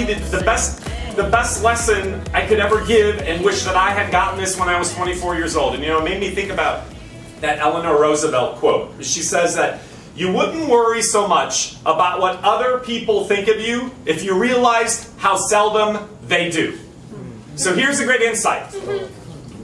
be the best lesson I could ever give, and wish that I had gotten this when I was 24 years old. And it made me think about that Eleanor Roosevelt quote. She says that you wouldn't worry so much about what other people think of you if you realized how seldom they do. So here's a great insight.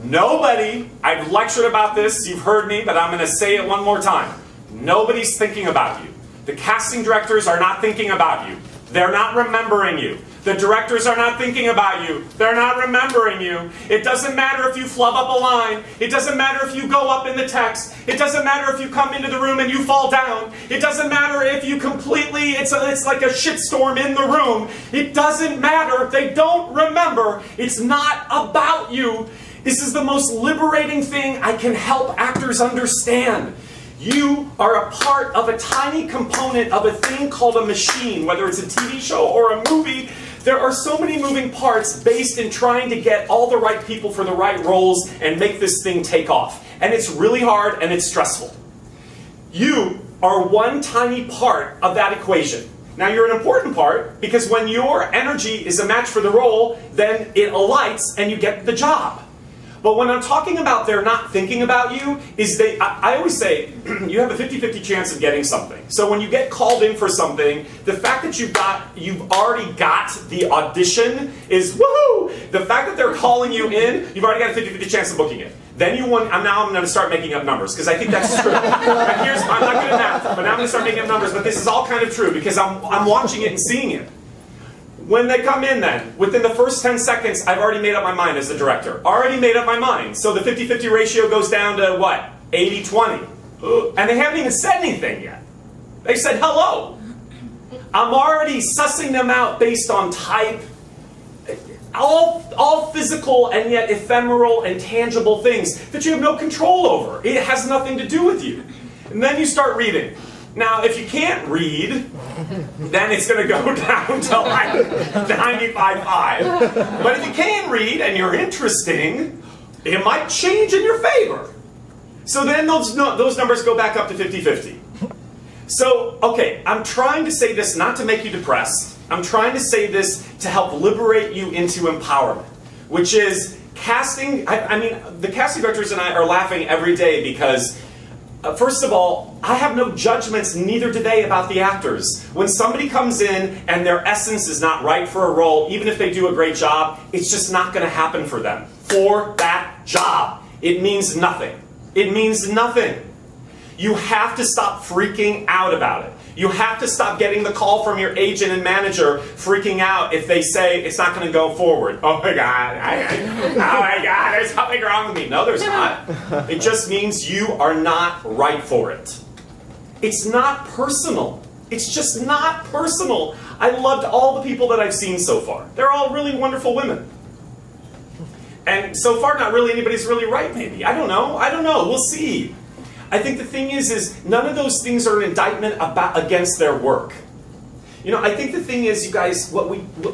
Nobody, I've lectured about this, you've heard me, but I'm going to say it one more time. Nobody's thinking about you. The casting directors are not thinking about you. They're not remembering you. The directors are not thinking about you. They're not remembering you. It doesn't matter if you flub up a line. It doesn't matter if you go up in the text. It doesn't matter if you come into the room and you fall down. It doesn't matter if you completely, it's like a shitstorm in the room. It doesn't matter. They don't remember. It's not about you. This is the most liberating thing I can help actors understand. You are a part of a tiny component of a thing called a machine, whether it's a TV show or a movie. There are so many moving parts based in trying to get all the right people for the right roles and make this thing take off. And it's really hard and it's stressful. You are one tiny part of that equation. Now you're an important part because when your energy is a match for the role, then it alights and you get the job. But when I'm talking about they're not thinking about you, is I always say, you have a 50-50 chance of getting something. So when you get called in for something, the fact that you've already got the audition is woohoo! The fact that they're calling you in, you've already got a 50-50 chance of booking it. Then now I'm going to start making up numbers, because I think that's true. I'm not good at math, but now I'm going to start making up numbers, but this is all kind of true, because I'm watching it and seeing it. When they come in then, within the first 10 seconds, I've already made up my mind as the director. Already made up my mind. So the 50-50 ratio goes down to what? 80-20. And they haven't even said anything yet. They said hello. I'm already sussing them out based on type. All physical and yet ephemeral and tangible things that you have no control over. It has nothing to do with you. And then you start reading. Now, if you can't read, then it's going to go down to like 95.5. But if you can read and you're interesting, it might change in your favor. So then those numbers go back up to 50-50. So, okay, I'm trying to say this not to make you depressed. I'm trying to say this to help liberate you into empowerment, which is casting. I mean, the casting directors and I are laughing every day because first of all, I have no judgments, neither do they, about the actors. When somebody comes in and their essence is not right for a role, even if they do a great job, it's just not going to happen for them. For that job. It means nothing. It means nothing. You have to stop freaking out about it. You have to stop getting the call from your agent and manager freaking out if they say it's not going to go forward. Oh my God, oh my God, there's something wrong with me. No, there's not. It just means you are not right for it. It's not personal. It's just not personal. I loved all the people that I've seen so far. They're all really wonderful women. And so far, not really anybody's really right, maybe. I don't know. We'll see. I think the thing is none of those things are an indictment against their work. You know, I think the thing is, you guys,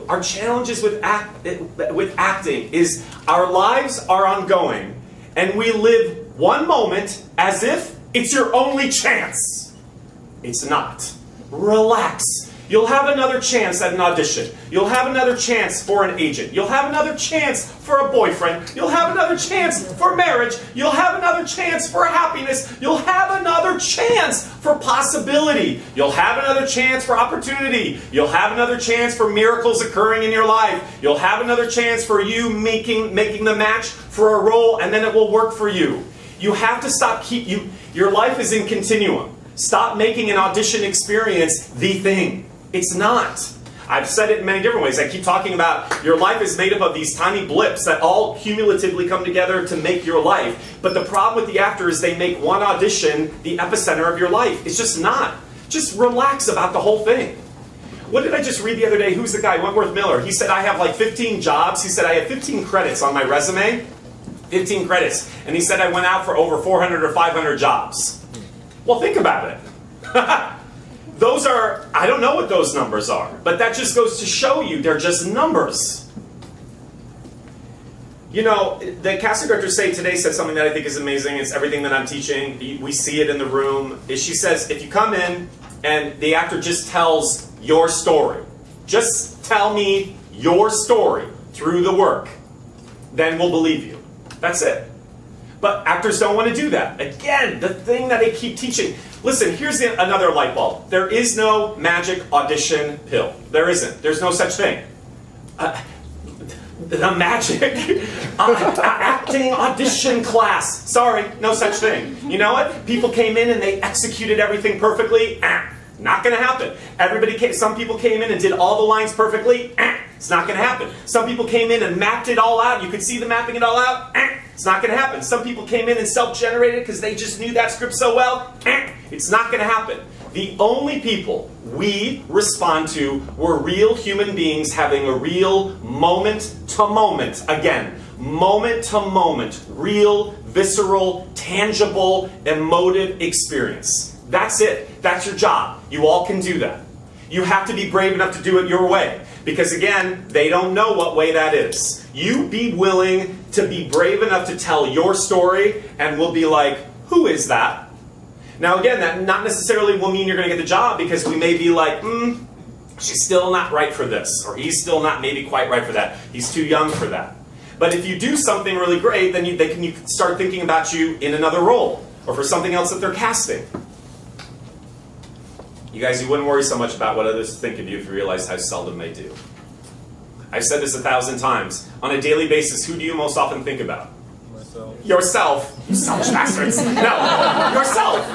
our challenges with acting is our lives are ongoing, and we live one moment as if it's your only chance. It's not. Relax. You'll have another chance at an audition. You'll have another chance for an agent. You'll have another chance for a boyfriend. You'll have another chance for marriage. You'll have another chance for happiness. You'll have another chance for possibility. You'll have another chance for opportunity. You'll have another chance for miracles occurring in your life. You'll have another chance for you making the match for a role, and then it will work for you. You have to stop your life is in continuum. Stop making an audition experience the thing. It's not. I've said it in many different ways. I keep talking about your life is made up of these tiny blips that all cumulatively come together to make your life. But the problem with the actor is they make one audition the epicenter of your life. It's just not. Just relax about the whole thing. What did I just read the other day? Who's the guy? Wentworth Miller. He said, I have like 15 jobs. He said, I have 15 credits on my resume. 15 credits. And he said, I went out for over 400 or 500 jobs. Well, think about it. Those are, I don't know what those numbers are, but that just goes to show you they're just numbers. You know, the casting director today said something that I think is amazing. It's everything that I'm teaching. We see it in the room. She says, if you come in and the actor just tells your story, Just tell me your story through the work. Then we'll believe you. That's it. But actors don't want to do that. Again, the thing that they keep teaching. Listen, here's another light bulb. There is no magic audition pill. There isn't. There's no such thing. The magic acting audition class. Sorry, no such thing. You know what? People came in and they executed everything perfectly. Not going to happen. Some people came in and did all the lines perfectly. It's not going to happen. Some people came in and mapped it all out. You could see them mapping it all out. It's not going to happen. Some people came in and self-generated because they just knew that script so well. It's not going to happen. The only people we respond to were real human beings having a real moment-to-moment, again, moment-to-moment, real, visceral, tangible, emotive experience. That's it. That's your job. You all can do that. You have to be brave enough to do it your way. Because again, they don't know what way that is. You be willing to be brave enough to tell your story, and we'll be like, who is that? Now again, that not necessarily will mean you're going to get the job, because we may be like, she's still not right for this, or he's still not maybe quite right for that. He's too young for that. But if you do something really great, then you can start thinking about you in another role, or for something else that they're casting. You guys, you wouldn't worry so much about what others think of you if you realized how seldom they do. I've said this 1,000 times. On a daily basis, who do you most often think about? Myself. Yourself. You selfish bastards. No, yourself.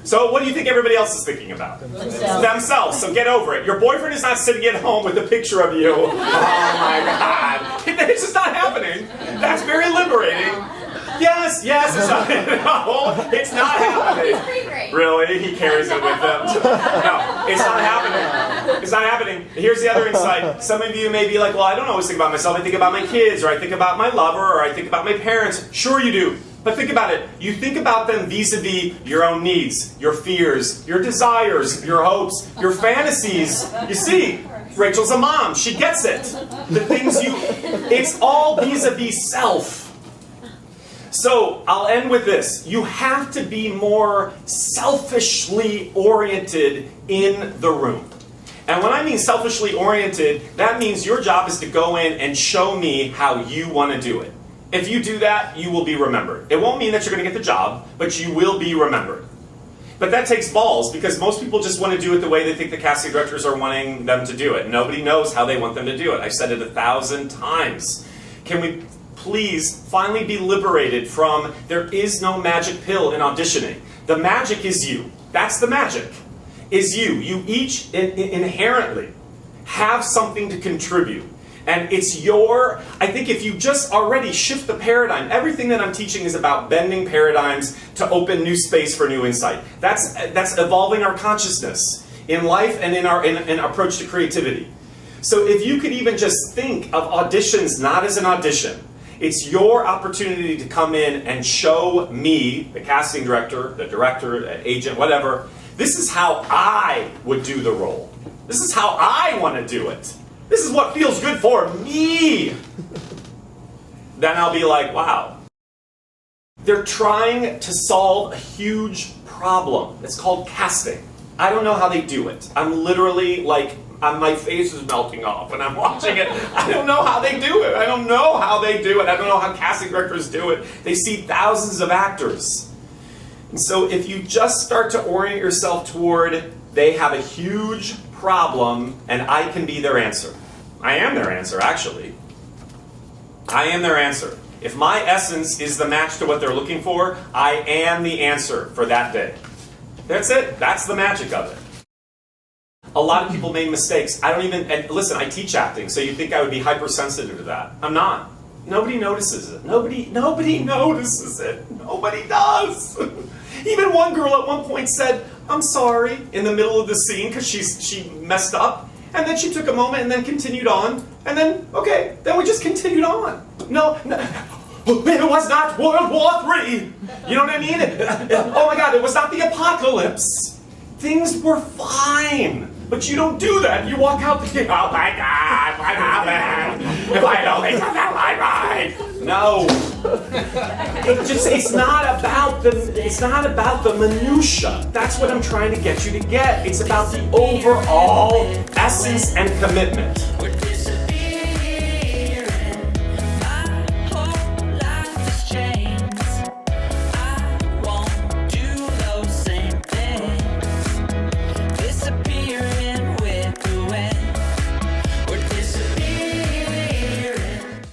So what do you think everybody else is thinking about? Themselves. So get over it. Your boyfriend is not sitting at home with a picture of you. Oh my God. It's just not happening. That's very liberating. Yes, it's not. No, it's not happening. Really? He carries it with him. No, it's not happening. It's not happening. Here's the other insight. Some of you may be like, well, I don't always think about myself. I think about my kids, or I think about my lover, or I think about my parents. Sure you do. But think about it. You think about them vis-a-vis your own needs, your fears, your desires, your hopes, your fantasies. You see, Rachel's a mom. She gets it. It's all vis-a-vis self. So, I'll end with this. You have to be more selfishly oriented in the room. And when I mean selfishly oriented, that means your job is to go in and show me how you want to do it. If you do that, you will be remembered. It won't mean that you're going to get the job, but you will be remembered. But that takes balls, because most people just want to do it the way they think the casting directors are wanting them to do it. Nobody knows how they want them to do it. I've said it 1,000 times. Can we please finally be liberated from, there is no magic pill in auditioning. The magic is you. That's the magic. Is you. You each inherently have something to contribute. And it's I think if you just already shift the paradigm, everything that I'm teaching is about bending paradigms to open new space for new insight. That's evolving our consciousness in life and in our approach to creativity. So if you could even just think of auditions not as an audition, it's your opportunity to come in and show me, the casting director, the agent, whatever, this is how I would do the role. This is how I want to do it. This is what feels good for me. Then I'll be like, wow. They're trying to solve a huge problem. It's called casting. I don't know how they do it. I'm literally like, my face is melting off and I'm watching it. I don't know how they do it. I don't know how they do it. I don't know how casting directors do it. They see thousands of actors. And so if you just start to orient yourself toward, they have a huge problem and I can be their answer. I am their answer, actually. I am their answer. If my essence is the match to what they're looking for, I am the answer for that day. That's it. That's the magic of it. A lot of people made mistakes. And listen, I teach acting, so you think I would be hypersensitive to that. I'm not. Nobody notices it. Nobody notices it. Nobody does. Even one girl at one point said, I'm sorry, in the middle of the scene, because she messed up. And then she took a moment and then continued on. And then, okay, then we just continued on. No, it was not World War III. You know what I mean? Oh my God, it was not the apocalypse. Things were fine. But you don't do that. You walk out thinking, oh my God, what happened? If I had only done that line right. No. It's not about the minutia. That's what I'm trying to get you to get. It's about the overall essence and commitment.